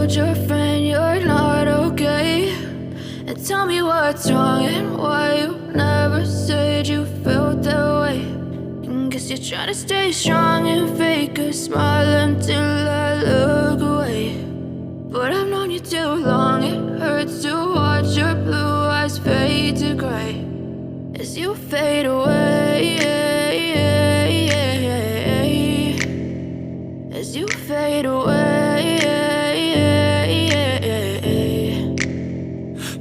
told your friend you're not okay? And tell me what's wrong and why you never said you felt that way. And guess you're trying to stay strong and fake a smile until I look away. But I've known you too long, it hurts to watch your blue eyes fade to gray as you fade away, as you fade away.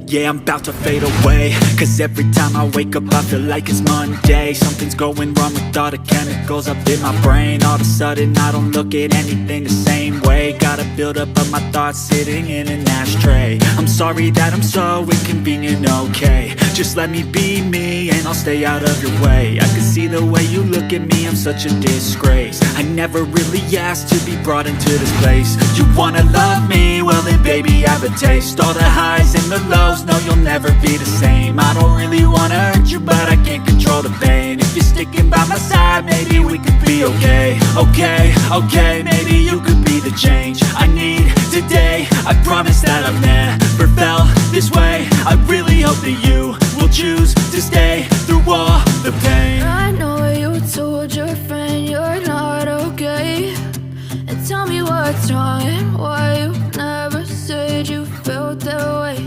Yeah, I'm about to fade away, cause every time I wake up I feel like it's Monday. Something's going wrong with all the chemicals up in my brain. All of a sudden I don't look at anything the same way. Got a buildup of my thoughts sitting in an ashtray. I'm sorry that I'm so inconvenient, okay? Just let me be me and I'll stay out of your way. I can see the way you look at me, I'm such a disgrace. I never really asked to be brought into this place. You wanna love me? Well then baby I have a taste. All the highs and the lows, no you'll never be the same. I don't really wanna hurt you but I can't control the pain. If you're sticking by my side maybe we could be okay. Okay, maybe you could be the change I need today. I promise that I've never felt this way. I really hope that you will choose to stay through all the pain. I know you told your friend you're not okay. And tell me what's wrong and why you never said you felt that way.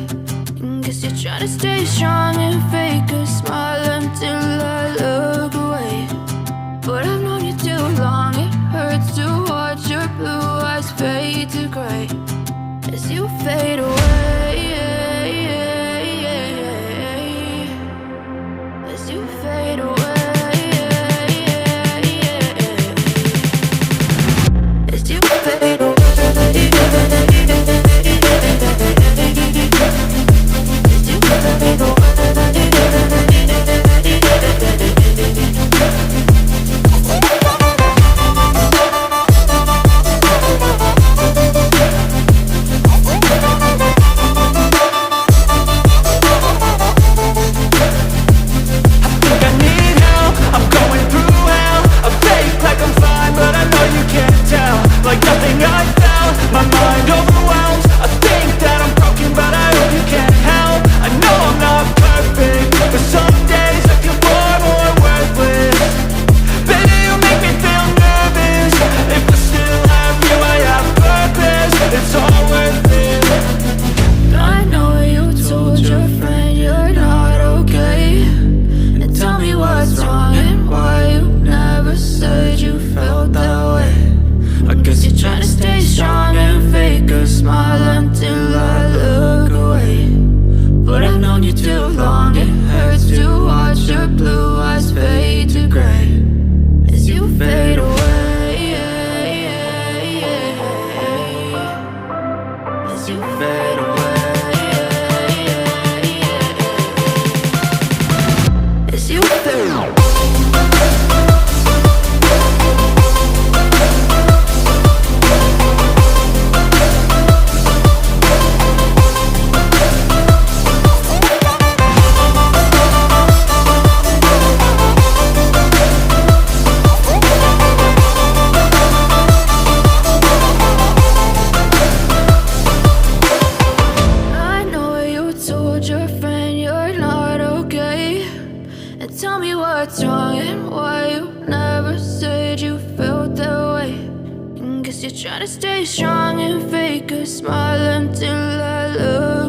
And guess you're trying to stay strong and fake a smile until I look away. But I've known you too long, it hurts to watch your blue eyes fade to gray as you fade away, as you fade away, as you fade away. Trying to stay strong and fake a smile until I look